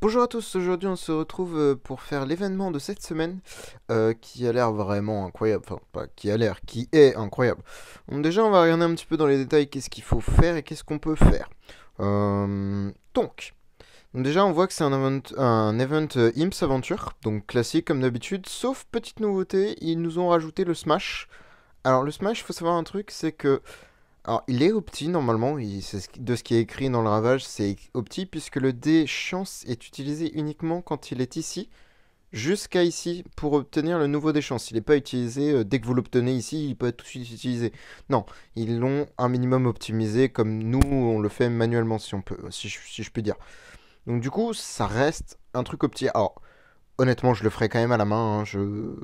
Bonjour à tous, aujourd'hui on se retrouve pour faire l'événement de cette semaine qui a l'air vraiment incroyable, enfin pas qui a l'air, qui est incroyable. Donc déjà on va regarder un petit peu dans les détails qu'est-ce qu'il faut faire et qu'est-ce qu'on peut faire. Donc déjà on voit que c'est un event Imps Aventure, donc classique comme d'habitude, sauf petite nouveauté, ils nous ont rajouté le Smash. Alors le Smash, il faut savoir un truc, c'est que alors, il est opti normalement, de ce qui est écrit dans le ravage, c'est opti puisque le dé chance est utilisé uniquement quand il est ici, jusqu'à ici, pour obtenir le nouveau dé chance. Il n'est pas utilisé dès que vous l'obtenez ici, il peut être tout de suite utilisé. Non, ils l'ont un minimum optimisé comme nous on le fait manuellement si on peut, si je peux dire. Donc du coup, ça reste un truc opti. Alors, honnêtement, je le ferai quand même à la main, hein,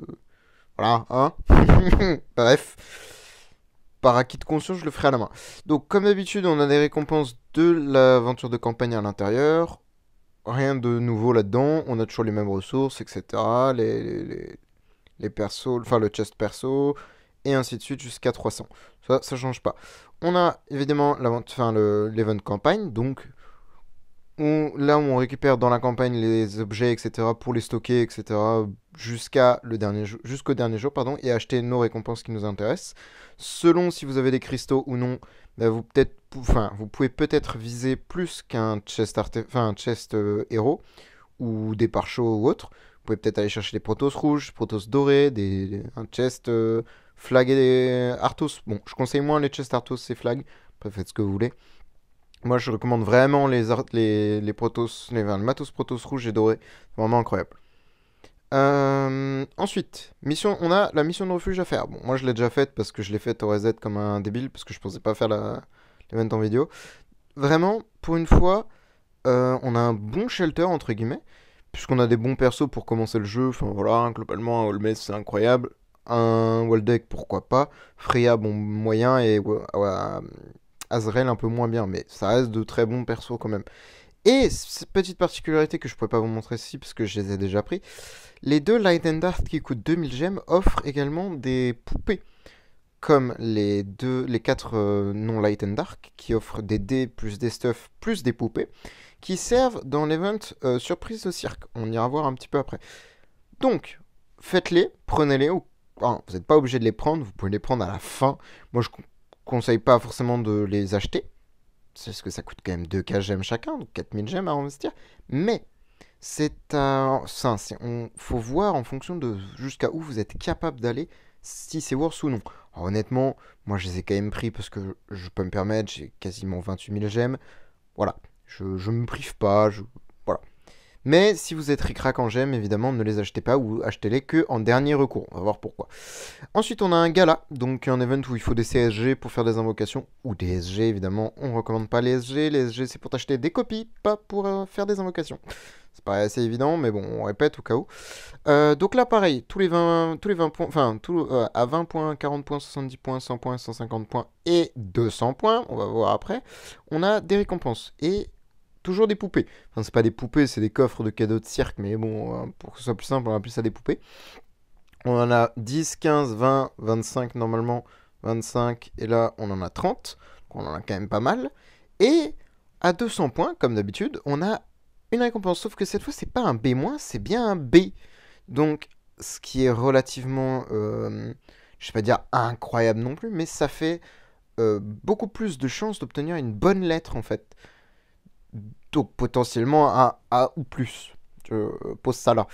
voilà, hein. Bref. Par acquis de conscience, je le ferai à la main. Donc, comme d'habitude, on a des récompenses de l'aventure de campagne à l'intérieur. Rien de nouveau là-dedans. On a toujours les mêmes ressources, etc. Les persos, enfin le chest perso, et ainsi de suite jusqu'à 300. Ça change pas. On a évidemment l'event campagne, donc là où on récupère dans la campagne les objets, etc., pour les stocker, etc., jusqu'au dernier jour, pardon, et acheter nos récompenses qui nous intéressent. Selon si vous avez des cristaux ou non, bah, vous pouvez peut-être viser plus qu'un un chest héros, ou des pare-chocs ou autre. Vous pouvez peut-être aller chercher des protos rouges, protos dorés, un chest flag et Arthos. Bon, je conseille moins les chests Arthos et flag, après faites ce que vous voulez. Moi, je recommande vraiment les protos, le matos protos rouge et doré. Vraiment incroyable. Ensuite, on a la mission de refuge à faire. Bon, moi, je l'ai déjà faite parce que je l'ai faite au reset comme un débile parce que je pensais pas faire l'event en vidéo. Vraiment, pour une fois, on a un bon shelter entre guillemets, puisqu'on a des bons persos pour commencer le jeu. Enfin voilà, globalement, un Holmes c'est incroyable. Un Waldeck, pourquoi pas. Freya, bon, moyen. Et Azrael un peu moins bien, mais ça reste de très bons persos quand même. Et petite particularité que je pourrais pas vous montrer ici parce que je les ai déjà pris, les deux Light and Dark qui coûtent 2000 gemmes offrent également des poupées, comme les 4 non Light and Dark qui offrent des dés plus des stuff plus des poupées qui servent dans l'event surprise au cirque. On ira voir un petit peu après. Donc, faites-les, prenez-les. Vous n'êtes pas obligé de les prendre, vous pouvez les prendre à la fin. Moi, je conseille pas forcément de les acheter, parce que ça coûte quand même 2K gemmes chacun, donc 4000 gemmes à investir. Mais faut voir en fonction de jusqu'à où vous êtes capable d'aller, si c'est worth ou non. Alors, honnêtement, moi je les ai quand même pris parce que je peux me permettre, j'ai quasiment 28 000 gemmes. Voilà, je me prive pas, voilà. Mais si vous êtes ric-rac en gemmes, évidemment, ne les achetez pas ou achetez-les que en dernier recours. On va voir pourquoi. Ensuite, on a un gala, donc un event où il faut des CSG pour faire des invocations, ou des SG, évidemment. On recommande pas les SG. Les SG, c'est pour t'acheter des copies, pas pour faire des invocations. Ça paraît assez évident, mais bon, on répète au cas où. Donc là, pareil, tous les 20 points, à 20 points, 40 points, 70 points, 100 points, 150 points et 200 points, on va voir après, on a des récompenses. Et toujours des poupées. Enfin, c'est pas des poupées, c'est des coffres de cadeaux de cirque, mais bon, pour que ce soit plus simple, on va appeler ça des poupées. On en a 10, 15, 20, 25 normalement, 25, et là on en a 30, donc on en a quand même pas mal. Et à 200 points, comme d'habitude, on a une récompense, sauf que cette fois c'est pas un B-, c'est bien un B. Donc ce qui est relativement, je vais pas dire incroyable non plus, mais ça fait beaucoup plus de chances d'obtenir une bonne lettre en fait. Donc potentiellement un A ou plus. Je pose ça là.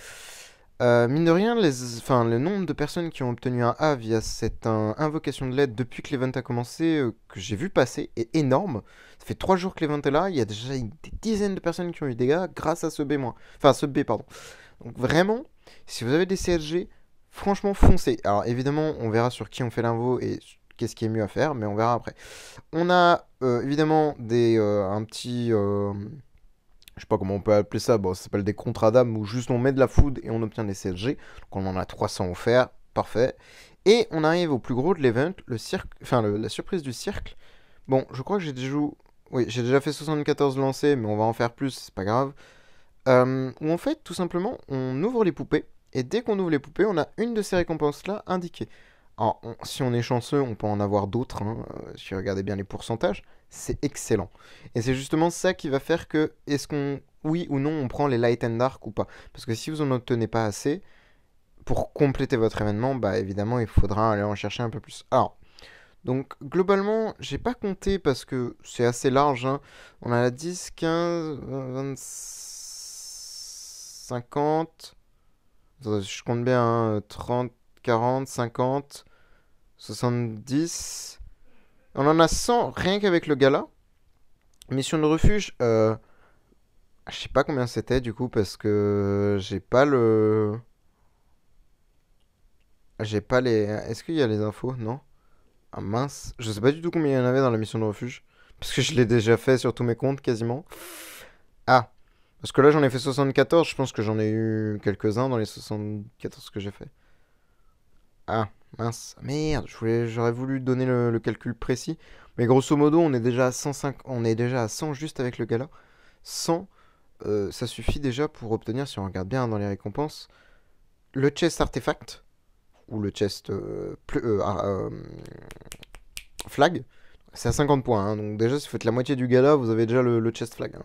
Mine de rien, le nombre de personnes qui ont obtenu un A via cette invocation de l'aide depuis que l'event a commencé, que j'ai vu passer, est énorme. Ça fait 3 jours que l'event est là, il y a déjà des dizaines de personnes qui ont eu des dégâts grâce à ce B-. Enfin, ce B, pardon. Donc vraiment, si vous avez des CSG, franchement, foncez. Alors évidemment, on verra sur qui on fait l'invo et qu'est-ce qui est mieux à faire, mais on verra après. On a évidemment un petit... je sais pas comment on peut appeler ça, bon, ça s'appelle des contrats d'âme où juste on met de la food et on obtient des CSG. Donc on en a 300 offerts, parfait. Et on arrive au plus gros de l'event, la surprise du cercle. Bon, je crois que j'ai déjà fait 74 lancers, mais on va en faire plus, c'est pas grave. Où en fait, tout simplement, on ouvre les poupées. Et dès qu'on ouvre les poupées, on a une de ces récompenses-là indiquée. Alors, si on est chanceux, on peut en avoir d'autres, hein, si vous regardez bien les pourcentages. c'est excellent. Et c'est justement ça qui va faire que, est-ce qu'on, oui ou non, on prend les light and dark ou pas. Parce que si vous en obtenez pas assez, pour compléter votre événement, bah évidemment, il faudra aller en chercher un peu plus. Alors, donc globalement, j'ai pas compté parce que c'est assez large, hein. On a la 10, 15, 20, 50. Attends, je compte bien, hein, 30, 40, 50, 70. On en a 100 rien qu'avec le gala. Mission de refuge, je sais pas combien c'était du coup parce que j'ai pas le. J'ai pas les. Est-ce qu'il y a les infos? Non? Ah mince. Je sais pas du tout combien il y en avait dans la mission de refuge. Parce que je l'ai déjà fait sur tous mes comptes quasiment. Ah. Parce que là j'en ai fait 74, je pense que j'en ai eu quelques-uns dans les 74 que j'ai fait. Ah, mince. Merde, j'aurais voulu donner le calcul précis. Mais grosso modo, on est déjà à 105, on est déjà à 100 juste avec le gala. 100, ça suffit déjà pour obtenir, si on regarde bien dans les récompenses, le chest artefact, ou le chest flag. C'est à 50 points, hein. Donc déjà, si vous faites la moitié du gala, vous avez déjà le chest flag, hein.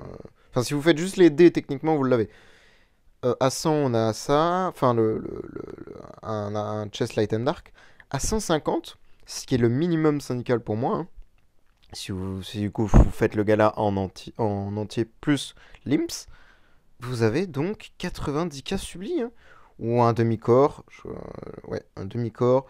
Enfin, si vous faites juste les dés, techniquement, vous l'avez. À 100, on a ça, enfin un chest light and dark. À 150, ce qui est le minimum syndical pour moi, hein, si du coup vous faites le gala en entier plus l'imps, vous avez donc 90 cas sublis, hein, ou un demi-corps, ouais, un demi-corps,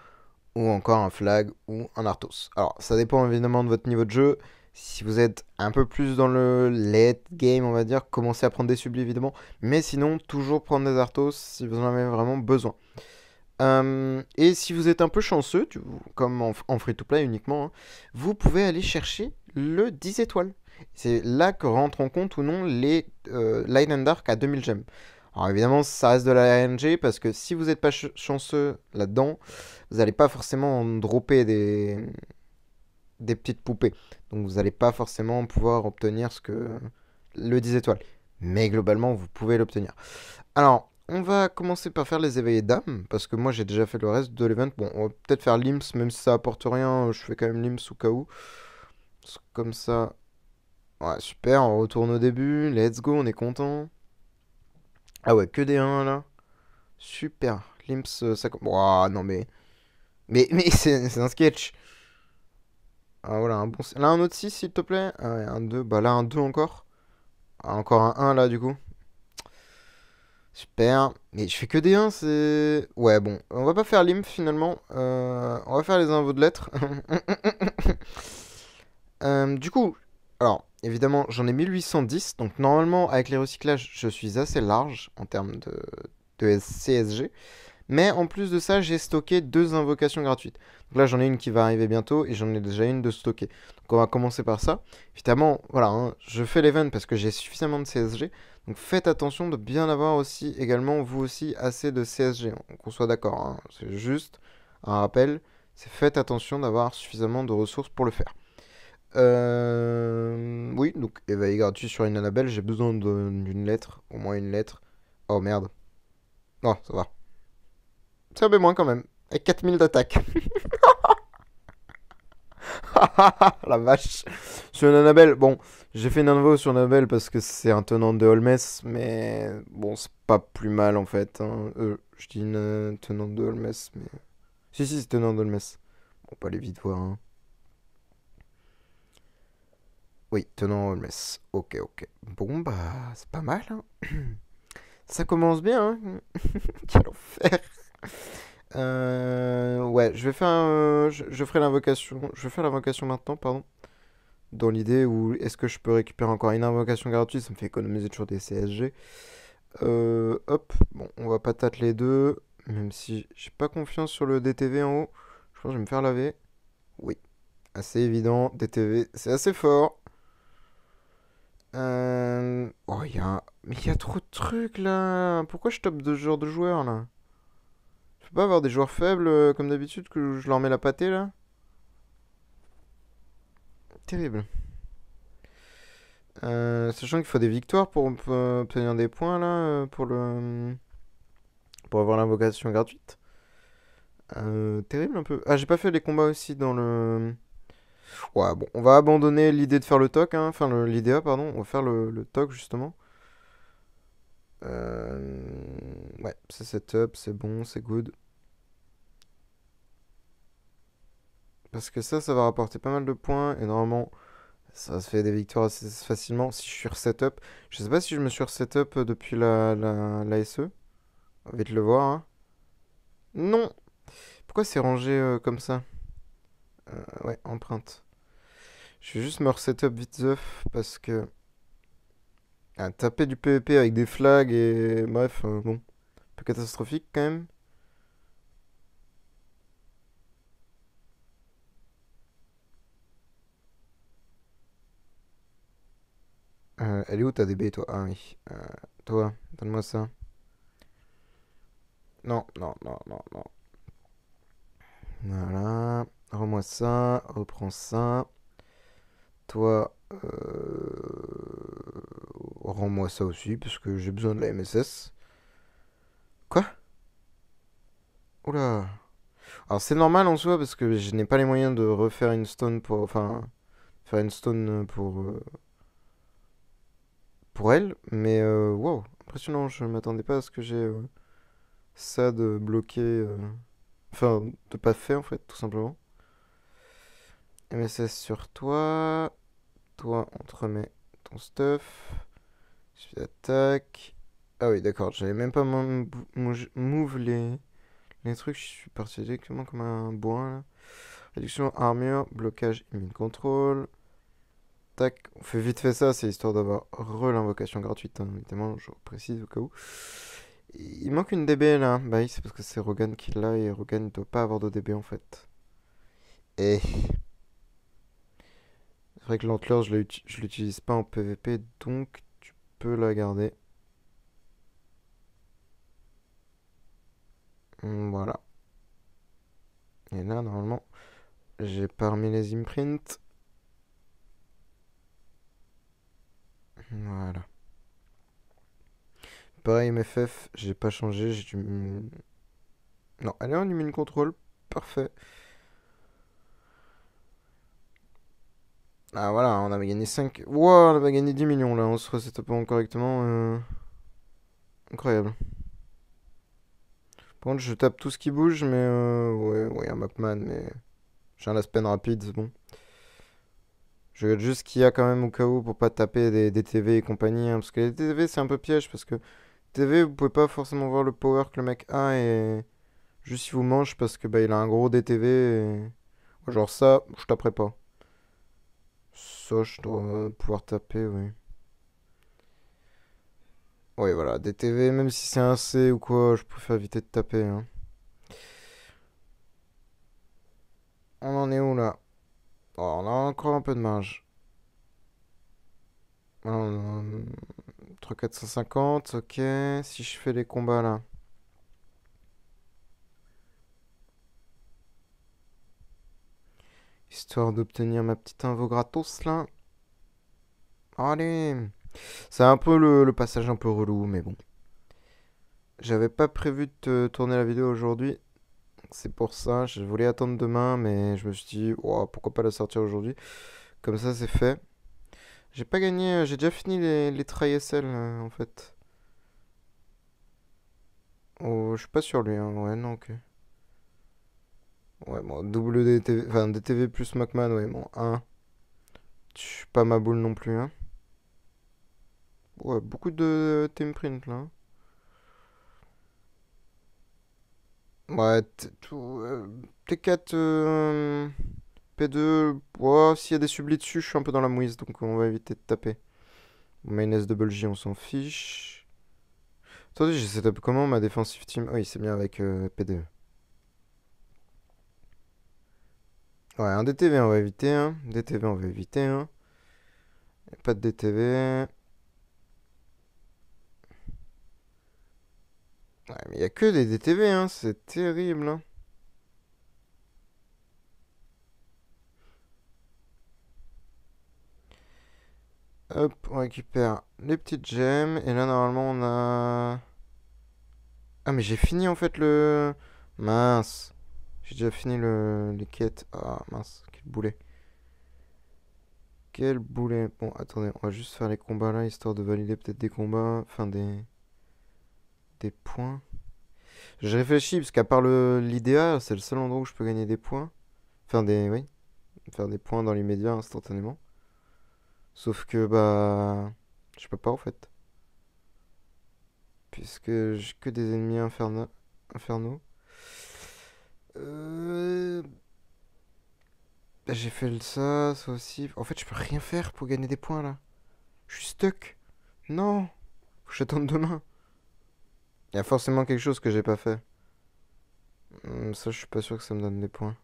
ou encore un flag ou un Arthos. Alors, ça dépend évidemment de votre niveau de jeu. Si vous êtes un peu plus dans le late game, on va dire, commencez à prendre des sublis évidemment. Mais sinon, toujours prendre des Arthos si vous en avez vraiment besoin. Et si vous êtes un peu chanceux, comme en free-to-play uniquement, hein, vous pouvez aller chercher le 10 étoiles. C'est là que rentrent en compte ou non les Light and Dark à 2000 gemmes. Alors évidemment, ça reste de la RNG parce que si vous n'êtes pas chanceux là-dedans, vous n'allez pas forcément dropper des petites poupées. Donc vous n'allez pas forcément pouvoir obtenir le 10 étoiles. Mais globalement, vous pouvez l'obtenir. Alors, on va commencer par faire les éveillés d'âme, parce que moi j'ai déjà fait le reste de l'event. Bon, on va peut-être faire l'IMS, même si ça apporte rien, je fais quand même l'IMS au cas où. Comme ça. Ouais, super, on retourne au début, let's go, on est content. Ah ouais, que des 1 là. Super, l'IMS, ça... Ouah, non mais... Mais c'est un sketch. Ah voilà, un bon... Là, un autre 6 s'il te plaît. Ah ouais, un 2, bah là, un 2 encore. Ah, encore un 1 là, du coup. Super. Mais je fais que des 1, c'est... Ouais, bon. On va pas faire l'IMF finalement. On va faire les invos de lettres. Du coup, alors, évidemment, j'en ai 1810. Donc, normalement, avec les recyclages, je suis assez large en termes de CSG. Mais en plus de ça, j'ai stocké 2 invocations gratuites. Donc là, j'en ai une qui va arriver bientôt et j'en ai déjà une de stocker. Donc on va commencer par ça. Évidemment, voilà, hein, je fais l'event parce que j'ai suffisamment de CSG. Donc faites attention de bien avoir aussi, également, vous aussi, assez de CSG. Qu'on soit d'accord, hein. C'est juste un rappel. C'est faites attention d'avoir suffisamment de ressources pour le faire. Oui, donc éveil gratuit sur une Annabelle. J'ai besoin d'une lettre, au moins une lettre. Oh merde. Non, ça va. C'est un peu moins quand même. Avec 4000 d'attaque. La vache. Sur une Annabelle, bon, j'ai fait une invo sur Annabelle parce que c'est un tenant de Holmes, mais bon, c'est pas plus mal en fait, hein. Je dis une tenante de Holmes, mais. Si, si, c'est tenant de Holmes. Bon, pas les vite voir, hein. Oui, tenant Holmes. Ok, ok. Bon, bah, c'est pas mal, hein. Ça commence bien, hein. Quel enfer. Ouais, je vais faire je ferai l'invocation. Je vais faire l'invocation maintenant, pardon. Dans l'idée où est-ce que je peux récupérer encore une invocation gratuite, ça me fait économiser toujours des CSG. Hop, bon, on va pas tâter les deux. Même si j'ai pas confiance sur le DTV en haut. Je pense que je vais me faire laver. Oui, assez évident. DTV, c'est assez fort. Oh, mais il y a trop de trucs là. Pourquoi je top de ce genre de joueurs là? Je peux pas avoir des joueurs faibles comme d'habitude que je leur mets la pâtée là? Terrible. Sachant qu'il faut des victoires pour obtenir des points là pour avoir l'invocation gratuite. Terrible un peu. Ah, j'ai pas fait les combats aussi dans le Ouais, bon, on va abandonner l'idée de faire le TOC, hein, enfin l'IDEA, pardon. On va faire le TOC justement. Ouais, c'est setup, c'est bon, c'est good. Parce que ça va rapporter pas mal de points et normalement, ça se fait des victoires assez facilement si je suis setup. Je sais pas si je me suis setup depuis la SE. On va vite le voir, hein. Non! Pourquoi c'est rangé comme ça? Ouais, empreinte. Je vais juste me resetup vite zeuf parce que taper du PvP avec des flags et bref, bon, un peu catastrophique quand même. Elle est où ta DB toi? Ah oui. Toi, donne-moi ça. Non, non, non, non, non. Voilà. Rends-moi ça. Reprends ça. Toi, rends-moi ça aussi parce que j'ai besoin de la MSS. Quoi? Oula. Alors c'est normal en soi parce que je n'ai pas les moyens de refaire une stone pour... Enfin, faire une stone pour elle. Mais wow, impressionnant. Je m'attendais pas à ce que j'ai ça de bloqué. Enfin, de pas fait en fait, tout simplement. MSS sur toi. Toi, on te remet ton stuff. Je fais attaque. Ah oui, d'accord. J'avais même pas move les trucs. Je suis parti directement comme un boin là. Réduction armure, blocage, immune contrôle. Tac, on fait vite fait ça, c'est histoire d'avoir l'invocation gratuite, hein, évidemment, je précise au cas où. Il manque une DB là. Bah oui, c'est parce que c'est Rogan qui l'a et Rogan ne doit pas avoir de DB en fait. Et c'est vrai que l'Antler, je l'utilise pas en PvP, donc tu peux la garder. Voilà. Et là, normalement, j'ai pas remis les imprints. Voilà. Pareil, MFF, j'ai pas changé, j'ai dû... Non, allez, on immune contrôle. Parfait. Ah voilà, on avait gagné 5. Wow, on avait gagné 10 millions là, on se reset pas correctement. Incroyable. Par contre, je tape tout ce qui bouge, mais ouais, ouais, un Mapman, mais j'ai un last pen rapide, c'est bon. Je regarde juste ce qu'il y a quand même au cas où pour pas taper des TV et compagnie, hein, parce que les TV c'est un peu piège, parce que TV vous pouvez pas forcément voir le power que le mec a et juste il vous mange parce que bah il a un gros DTV et... Genre ça, je taperai pas. Ça, je dois pouvoir taper, oui. Oui, voilà, DTV, même si c'est un C ou quoi, je préfère éviter de taper, hein. On en est où là? Oh, on a encore un peu de marge. Entre 450, ok. Si je fais les combats là. Histoire d'obtenir ma petite invo gratos là. Allez. C'est un peu le passage un peu relou, mais bon. J'avais pas prévu de te tourner la vidéo aujourd'hui. C'est pour ça. Je voulais attendre demain, mais je me suis dit, oh, pourquoi pas la sortir aujourd'hui. Comme ça, c'est fait. J'ai pas gagné. J'ai déjà fini les try SL en fait. Oh, je suis pas sur lui, hein. Ouais, non, ok. Ouais, bon, double DTV, enfin DTV plus McMahon, ouais, bon, un. Je suis pas ma boule non plus, hein. Ouais, beaucoup de team print là, hein. Ouais, T4, P2, ouais, s'il y a des sublis dessus, je suis un peu dans la mouise, donc on va éviter de taper. Mayonnaise double J, on s'en fiche. Attendez, j'ai setup comment ma defensive team? Oui, c'est bien avec P2. Ouais, un DTV, on va éviter, hein. DTV, on va éviter, hein. Pas de DTV. Ouais, mais il y a que des DTV, hein, c'est terrible, hein. Hop, on récupère les petites gemmes. Et là, normalement, on a... Ah, mais j'ai fini, en fait, le... Mince. J'ai déjà fini les quêtes. Ah, mince, quel boulet. Quel boulet. Bon, attendez, on va juste faire les combats là, histoire de valider peut-être des combats, enfin des points. Je réfléchis, parce qu'à part l'IDA, c'est le seul endroit où je peux gagner des points. Enfin, oui, faire des points dans l'immédiat instantanément. Sauf que, bah, je peux pas en fait. Puisque j'ai que des ennemis infernaux. Euh, j'ai fait ça aussi. En fait, je peux rien faire pour gagner des points là. Je suis stuck. Non, faut que j'attende demain. Il y a forcément quelque chose que j'ai pas fait. Ça, je suis pas sûr que ça me donne des points.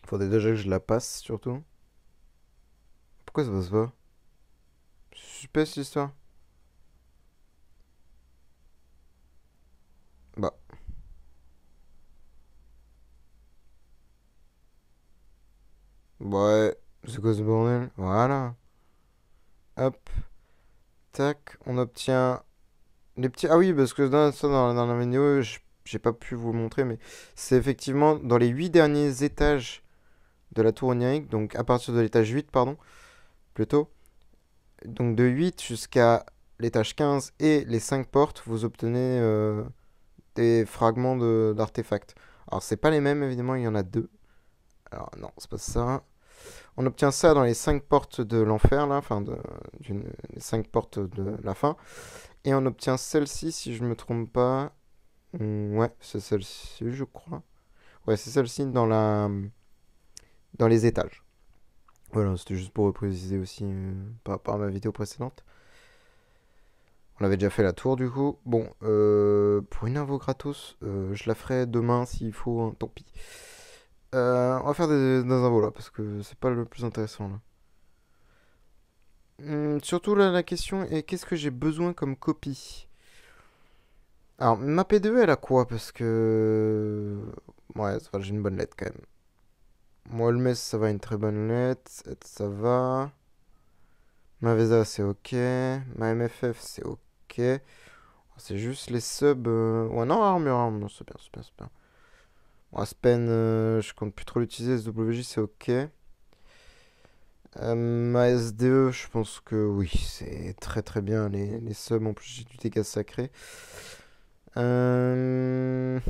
Faudrait déjà que je la passe, surtout. Pourquoi ça passe pas? Super cette histoire. Bah, ouais. C'est quoi ce bordel? Voilà. Hop. Tac. On obtient les petits. Ah oui, parce que dans la vidéo, j'ai pas pu vous le montrer, mais c'est effectivement dans les 8 derniers étages de la tour onirique, donc à partir de l'étage 8, pardon, plutôt. Donc de 8 jusqu'à l'étage 15 et les 5 portes, vous obtenez des fragments d'artefacts. Alors c'est pas les mêmes, évidemment, il y en a deux. Alors non, c'est pas ça. On obtient ça dans les 5 portes de l'enfer, là, enfin, les 5 portes de la fin. Et on obtient celle-ci, si je me trompe pas. Ouais, c'est celle-ci, je crois. Ouais, c'est celle-ci dans les étages. Voilà, c'était juste pour préciser aussi par rapport à ma vidéo précédente. On avait déjà fait la tour du coup. Bon, pour une info gratos, je la ferai demain s'il faut, hein, tant pis. On va faire des infos là, parce que c'est pas le plus intéressant là. Surtout là, la question est qu'est-ce que j'ai besoin comme copie? Alors, ma P2, elle a quoi? Parce que. Ouais, ça va, j'ai une bonne lettre quand même. Moi, le MES, ça va, une très bonne lettre. Ça va. Ma VESA, c'est ok. Ma MFF, c'est ok. C'est juste les subs. Ouais, non, armure, non, c'est bien, c'est bien, c'est bien. Bon, Aspen, je compte plus trop l'utiliser. SWJ, c'est ok. Ma SDE, je pense que oui, c'est très très bien. Les subs, en plus, j'ai du dégât sacré. Je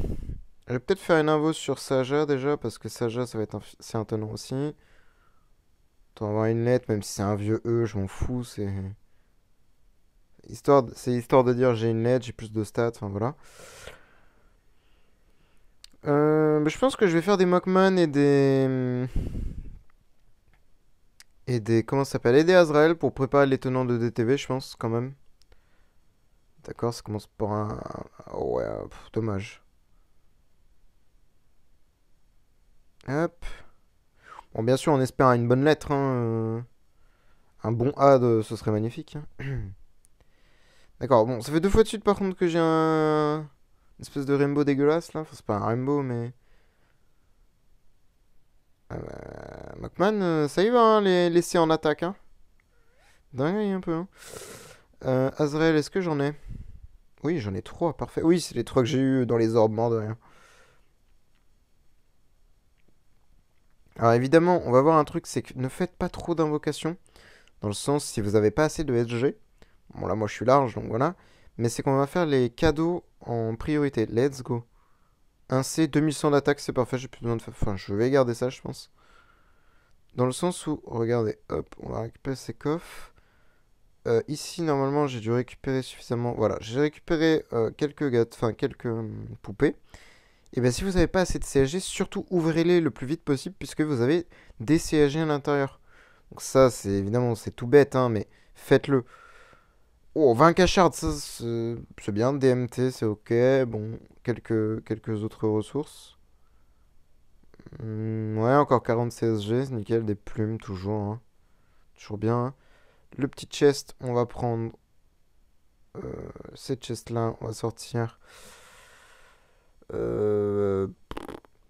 vais peut-être faire une invo sur Saja déjà, parce que Saja, ça va être c'est un tenant aussi. T'en avoir une lettre, même si c'est un vieux E, je m'en fous. C'est histoire de dire j'ai une lettre, j'ai plus de stats, enfin voilà. Bah, je pense que je vais faire des Mockman et des comment ça s'appelle, et des Azrael pour préparer les tenants de DTV, je pense quand même. D'accord, ça commence par oh ouais, dommage. Hop. Bon, bien sûr, on espère une bonne lettre, hein. Un bon A, ce serait magnifique, hein. D'accord, bon, ça fait deux fois de suite par contre que j'ai une espèce de rainbow dégueulasse là. Enfin, c'est pas un rainbow, mais. Mockman, ça y va, hein, les laisser en attaque, hein. Dingue un peu, hein. Azrael, est-ce que j'en ai? Oui, j'en ai trois, parfait. Oui, c'est les trois que j'ai eu dans les orbes, mort de rien. Alors évidemment, on va voir un truc, c'est que ne faites pas trop d'invocations. Dans le sens, si vous n'avez pas assez de SG. Bon là, moi je suis large, donc voilà. Mais c'est qu'on va faire les cadeaux en priorité. Let's go. Un C, 2100 d'attaque, c'est parfait, j'ai plus besoin de faire. Enfin, je vais garder ça, je pense. Dans le sens où, regardez, hop, on va récupérer ces coffres. Ici, normalement, j'ai dû récupérer suffisamment. Voilà, j'ai récupéré quelques gâteaux, enfin quelques poupées. Et bien, si vous n'avez pas assez de CSG, surtout ouvrez-les le plus vite possible puisque vous avez des CSG à l'intérieur. Donc ça, c'est évidemment, c'est tout bête, hein, mais faites-le. Oh, 20 cachards, ça, c'est bien. DMT, c'est ok. Bon, quelques autres ressources. Ouais, encore 40 CSG, c'est nickel. Des plumes, toujours, hein. Toujours bien, hein. Le petit chest, on va prendre cette chest-là. On va sortir euh,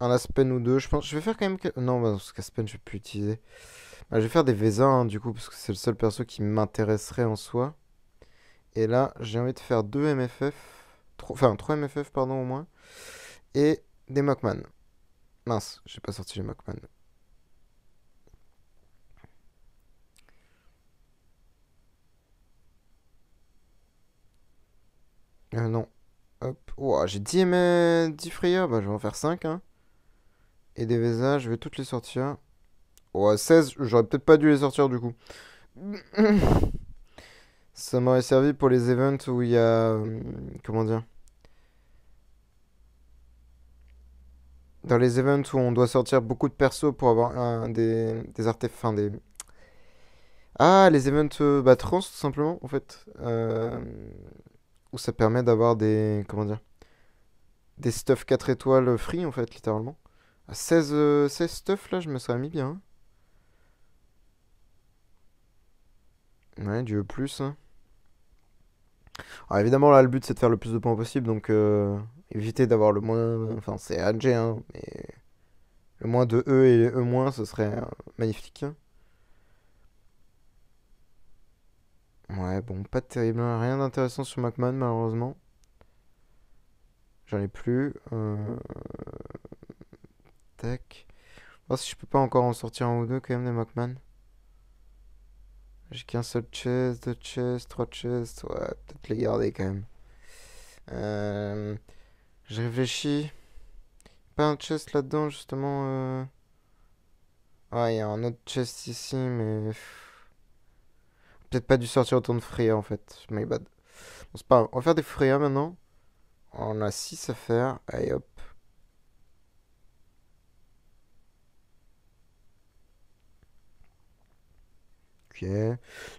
un Aspen ou deux. Je pense. Je vais faire quand même. Non, bah, parce qu'Aspen, je vais plus utiliser. Ah, je vais faire des Vesa, hein, du coup, parce que c'est le seul perso qui m'intéresserait en soi. Et là, j'ai envie de faire 2 MFF. Enfin, 3 MFF, pardon, au moins. Et des Mockman. Mince, j'ai pas sorti les Mockman. Non. Hop. Ouah, j'ai 10, 10 frayeurs. Bah, je vais en faire 5, hein. Et des Vesa, je vais toutes les sortir. Ouais, 16, j'aurais peut-être pas dû les sortir du coup. Ça m'aurait servi pour les events où il y a. Comment dire? Dans les events où on doit sortir beaucoup de persos pour avoir des artefacts. Enfin, des. Ah, les events bah, trans, tout simplement, en fait. Où ça permet d'avoir des. Comment dire? Des stuff 4 étoiles free, en fait, littéralement. À 16, 16 stuff, là, je me serais mis bien, hein. Ouais, du plus, hein. Alors évidemment, là, le but, c'est de faire le plus de points possible, donc éviter d'avoir le moins... Enfin, c'est AG, hein, mais le moins de E et E-, moins, ce serait magnifique, hein. Ouais, bon, pas de terrible, hein. Rien d'intéressant sur McMahon, malheureusement. J'en ai plus. Tac. Voir si je peux pas encore en sortir un ou deux, quand même, des McMahon. J'ai qu'un seul chest, deux chests, trois chests. Ouais, peut-être les garder, quand même. Euh, je réfléchis. Pas un chest là-dedans, justement. Ouais, il y a un autre chest ici, mais peut-être pas dû sortir autant de Freya en fait. My bad. Bon, c'est pas grave. On va faire des Freya maintenant. On a 6 à faire. Allez hop. Ok.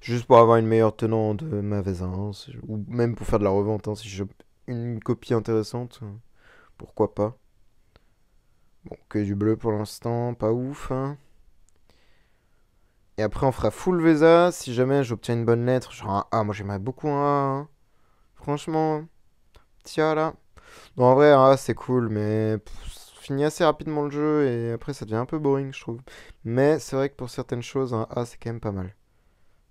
Juste pour avoir une meilleure tenant de ma Vézance. Ou même pour faire de la revente, hein, si j'ai une copie intéressante. Pourquoi pas. Bon, que du bleu pour l'instant. Pas ouf, hein. Et après, on fera full Vesa si jamais j'obtiens une bonne lettre. Genre un A. Moi, j'aimerais beaucoup un A, hein. Franchement. Tiens là. Non, en vrai, un A, c'est cool, mais ça finit assez rapidement le jeu et après, ça devient un peu boring, je trouve. Mais c'est vrai que pour certaines choses, un A, c'est quand même pas mal.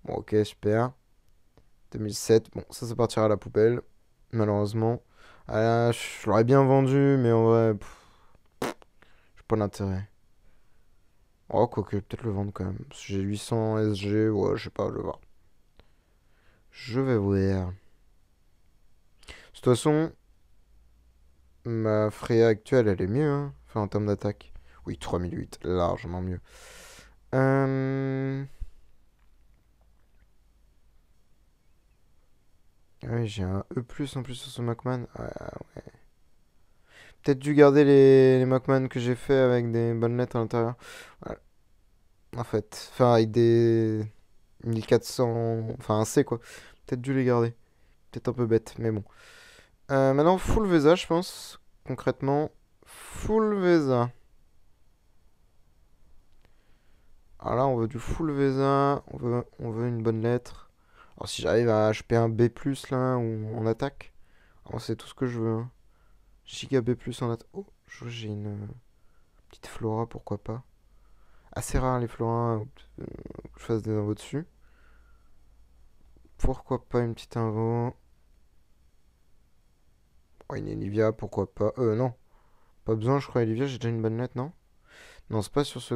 Bon, ok, super. 2007, bon, ça partira à la poubelle, malheureusement. Ah, je l'aurais bien vendu, mais en vrai, j'ai pas l'intérêt. Oh, quoique, peut-être le vendre quand même. J'ai 800 SG, ouais, je sais pas, je vais voir. Je vais voir. De toute façon, ma Freya actuelle, elle est mieux, hein. Enfin, en termes d'attaque. Oui, 3008, largement mieux. Euh... Ah oui, j'ai un E+, en plus sur ce Macman. Ouais. Peut-être dû garder les Macman que j'ai fait avec des bonnes lettres à l'intérieur. Ouais, en fait. Enfin, avec des 1400... Enfin, un C, quoi. Peut-être dû les garder. Peut-être un peu bête, mais bon. Maintenant, full Vesa, je pense. Concrètement, full Vesa. Alors là, on veut du full Vesa. On veut une bonne lettre. Alors, si j'arrive à HP un B+, là, ou en attaque. Alors, c'est tout ce que je veux, hein. Giga B+, en attaque. Oh, j'ai une petite Flora, pourquoi pas. Assez rare les Flora, que je fasse des invos dessus. Pourquoi pas une petite invo. Oh, une Olivia, pourquoi pas. Non, pas besoin, je crois, Olivia, j'ai déjà une bonne lettre, non? Non, c'est pas sur ce.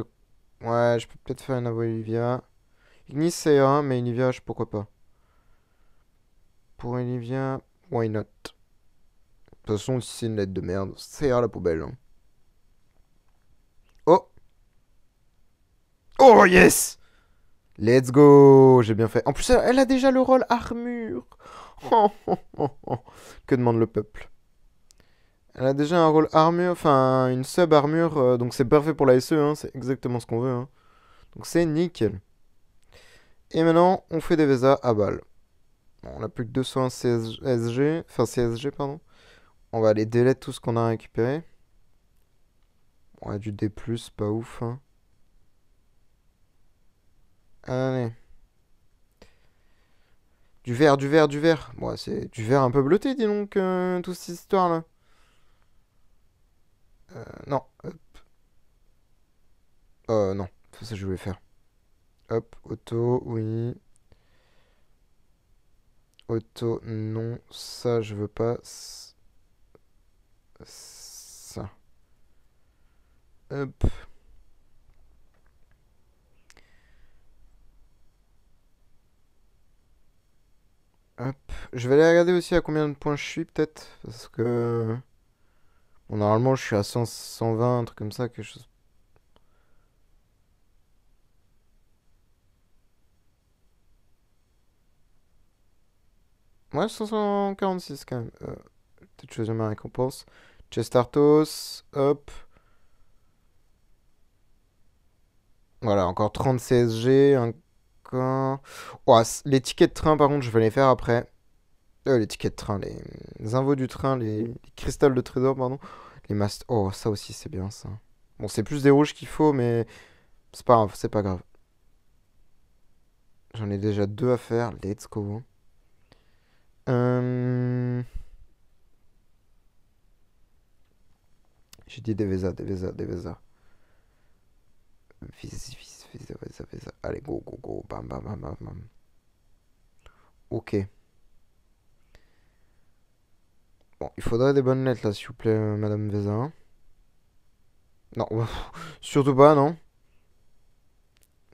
Ouais, je peux peut-être faire une invo Olivia. Ignis, c'est un, mais Olivia, pourquoi pas. Pour Olivia, why not? De toute façon, si c'est une lettre de merde, c'est à la poubelle, hein. Oh! Oh, yes! Let's go! J'ai bien fait. En plus, elle a déjà le rôle armure. Que demande le peuple? Elle a déjà un rôle armure, enfin une sub armure, donc c'est parfait pour la SE, hein, c'est exactement ce qu'on veut, hein. Donc c'est nickel. Et maintenant, on fait des VESA à balle. Bon, on a plus que 201 CSG, enfin CSG, pardon. On va aller delete tout ce qu'on a récupéré. On a du D+, pas ouf, hein. Allez. Du vert, du vert, du vert. Bon, c'est du vert un peu bleuté, dis donc, toute cette histoire-là. Non. Non. C'est ça que je voulais faire. Hop, auto, oui. Auto, non. Ça, je veux pas. Ça. Hop. Hop. Je vais aller regarder aussi à combien de points je suis, peut-être. Parce que... Bon, normalement, je suis à 100, 120, un truc comme ça, quelque chose. Ouais, 546 quand même. Peut-être choisir ma récompense. Chestartos, hop. Voilà, encore 30 CSG, encore... Ouah, les tickets de train, par contre, je vais les faire après. Les tickets de train, les invos du train, les cristals de trésor, pardon. Les mast... Oh, ça aussi, c'est bien, ça. Bon, c'est plus des rouges qu'il faut, mais c'est pas grave, c'est pas grave. J'en ai déjà deux à faire, let's go. Euh, J'ai dit des Vesa, des Vesa, des Vesa. Visa, Visa, Visa. Allez, go, go, go. Bam, bam, bam, bam, bam. Ok. Bon, il faudrait des bonnes lettres là, s'il vous plaît, Madame Vesa. Non, surtout pas, non.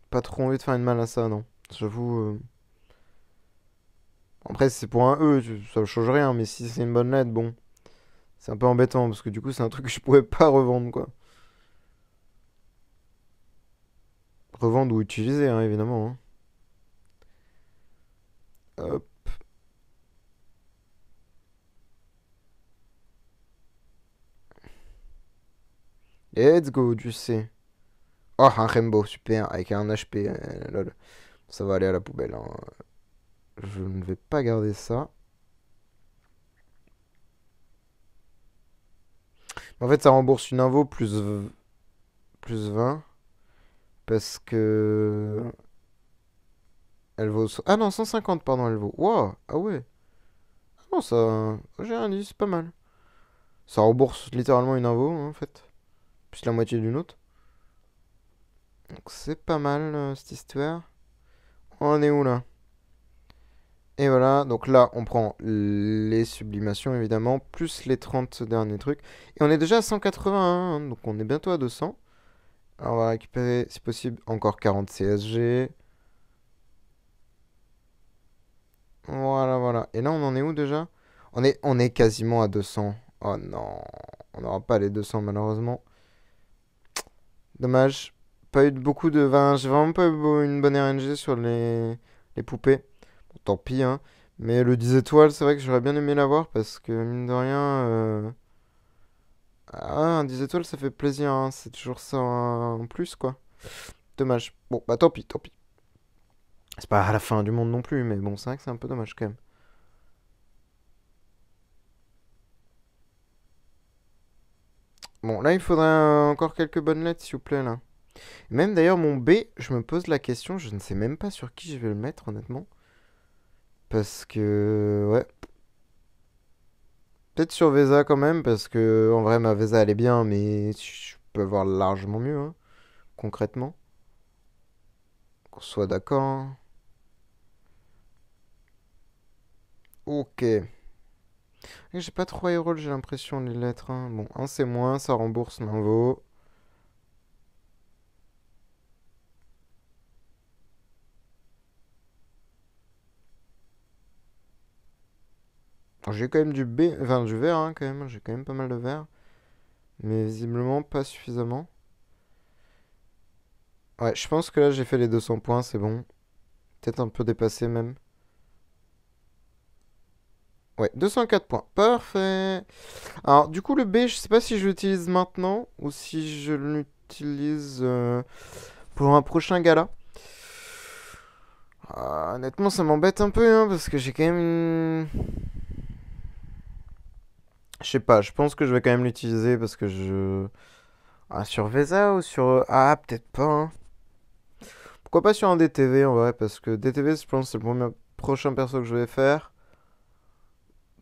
Pas trop envie de faire une mal à ça, non. J'avoue. Après, si c'est pour un E, ça change rien, mais si c'est une bonne lettre, bon. C'est un peu embêtant, parce que du coup, c'est un truc que je pourrais pas revendre, quoi. Revendre ou utiliser, hein, évidemment, hein. Hop. Let's go, du C. Oh, un Rainbow, super, avec un HP, lol. Ça va aller à la poubelle, hein. Je ne vais pas garder ça. En fait, ça rembourse une invo plus 20. Parce que... Elle vaut... Ah non, 150, pardon, elle vaut. Wow, ah ouais. Ah non, ça... J'ai rien dit, c'est pas mal. Ça rembourse littéralement une invo, hein, en fait. Plus la moitié d'une autre. Donc c'est pas mal, cette histoire. On est où, là? Et voilà, donc là, on prend les sublimations, évidemment, plus les 30 derniers trucs. Et on est déjà à 181, hein, donc on est bientôt à 200. Alors on va récupérer, si possible, encore 40 CSG. Voilà, voilà. Et là, on en est où déjà? On est quasiment à 200. Oh non, on n'aura pas les 200 malheureusement. Dommage. Pas eu beaucoup de... Enfin, j'ai vraiment pas eu une bonne RNG sur les poupées. Bon, tant pis, hein. Mais le 10 étoiles, c'est vrai que j'aurais bien aimé l'avoir parce que, mine de rien... Ah, un 10 étoiles, ça fait plaisir, hein. C'est toujours ça en plus, quoi. Dommage. Bon, bah tant pis, tant pis. C'est pas à la fin du monde non plus, mais bon, c'est vrai que c'est un peu dommage quand même. Bon, là, il faudrait encore quelques bonnes lettres, s'il vous plaît, là. Même d'ailleurs, mon B, je me pose la question, je ne sais même pas sur qui je vais le mettre, honnêtement. Parce que, ouais. Peut-être sur Vesa quand même, parce que, en vrai, ma Vesa, elle est bien, mais je peux avoir largement mieux, hein, concrètement. Qu'on soit d'accord, hein. Ok. J'ai pas trop high roll, j'ai l'impression, les lettres, hein. Bon, un c'est moins, ça rembourse l'invo. J'ai quand même du B, enfin du vert, hein, quand même. J'ai quand même pas mal de vert. Mais visiblement pas suffisamment. Ouais, je pense que là j'ai fait les 200 points, c'est bon. Peut-être un peu dépassé même. Ouais, 204 points. Parfait. Alors, du coup, le B, je sais pas si je l'utilise maintenant ou si je l'utilise pour un prochain gala. Honnêtement, ça m'embête un peu, hein, parce que j'ai quand même une... Je sais pas, je pense que je vais quand même l'utiliser parce que je... Ah, sur Vesa ou sur... Ah, peut-être pas, hein. Pourquoi pas sur un DTV, en vrai, parce que DTV, je pense que c'est le prochain perso que je vais faire.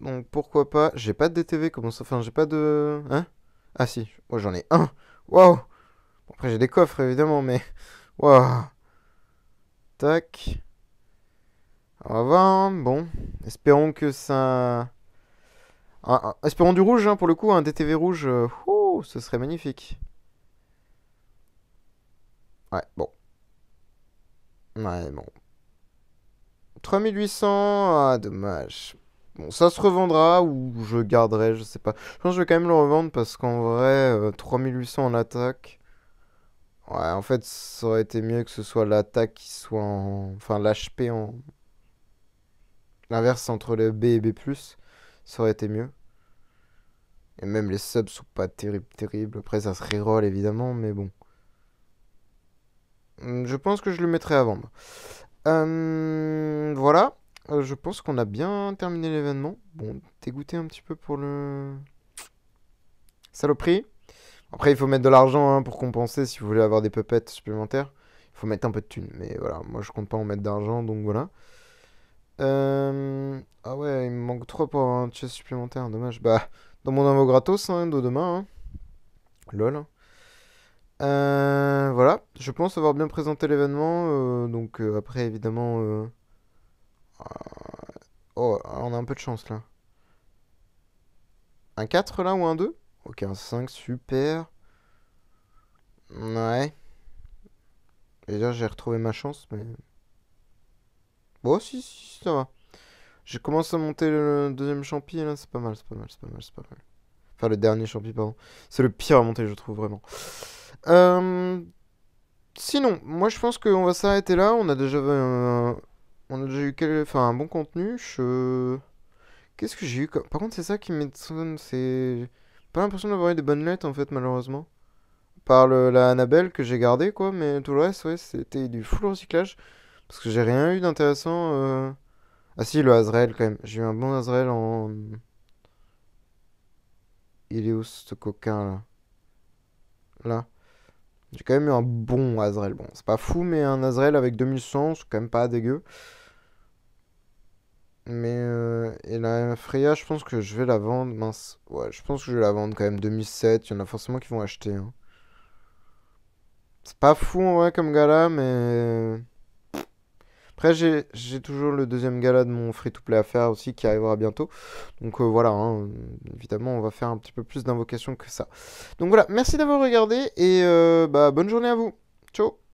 Donc, pourquoi pas... J'ai pas de DTV, comment ça... Enfin, j'ai pas de... Hein? Ah si, moi j'en ai un. Waouh! Bon, après, j'ai des coffres, évidemment, mais... Waouh! Tac. On va voir, hein. Bon. Espérons que ça... espérons du rouge, hein, pour le coup, un DTV rouge. Ouh, ce serait magnifique. Ouais, bon. Ouais, bon. 3800. Ah, dommage. Bon, ça se revendra ou je garderai, je sais pas. Je pense que je vais quand même le revendre parce qu'en vrai, 3800 en attaque. Ouais, en fait, ça aurait été mieux que ce soit l'attaque qui soit en. Enfin, l'HP en. L'inverse entre le B et B. Ça aurait été mieux. Et même les subs sont pas terribles, terribles. Après, ça se reroll évidemment, mais bon. Je pense que je le mettrai à vendre. Voilà. Je pense qu'on a bien terminé l'événement. Bon, dégoûté un petit peu pour le. Saloperie. Après, il faut mettre de l'argent hein, pour compenser si vous voulez avoir des puppets supplémentaires. Il faut mettre un peu de thunes. Mais voilà, moi je compte pas en mettre d'argent, donc voilà. Ah ouais, il me manque 3 pour avoir un chest supplémentaire, dommage. Bah, dans mon invo gratos, hein, de demain. Hein. Lol. Voilà, je pense avoir bien présenté l'événement. Donc après, évidemment... Oh, on a un peu de chance là. Un 4 là ou un 2. Ok, un 5, super. Ouais. Déjà, j'ai retrouvé ma chance, mais... Bon, si, ça va. J'ai commencé à monter le deuxième champi, là, c'est pas mal, c'est pas mal, c'est pas mal, c'est pas mal. Enfin, le dernier champi, pardon. C'est le pire à monter, je trouve, vraiment. Euh... Sinon, moi, je pense qu'on va s'arrêter là. On a déjà eu enfin, un bon contenu. Qu'est-ce que j'ai eu comme... Par contre, c'est ça qui m'étonne, c'est... Pas l'impression d'avoir eu des bonnes lettres, en fait, malheureusement. Par la Annabelle que j'ai gardée, quoi, mais tout le reste, ouais, c'était du full recyclage. Parce que j'ai rien eu d'intéressant. Ah si, le Azrael quand même. J'ai eu un bon Azrael en... Il est où ce coquin là? Là. J'ai quand même eu un bon Azrael. Bon, c'est pas fou, mais un Azrael avec 2100, c'est quand même pas dégueu. Mais... Et la Freya, je pense que je vais la vendre. Mince. Ouais, je pense que je vais la vendre quand même 2007. Il y en a forcément qui vont acheter. Hein. C'est pas fou en vrai comme gala, mais... Après, j'ai toujours le deuxième gala de mon free-to-play à faire aussi qui arrivera bientôt. Donc voilà, hein, évidemment, on va faire un petit peu plus d'invocations que ça. Donc voilà, merci d'avoir regardé et bah, bonne journée à vous. Ciao!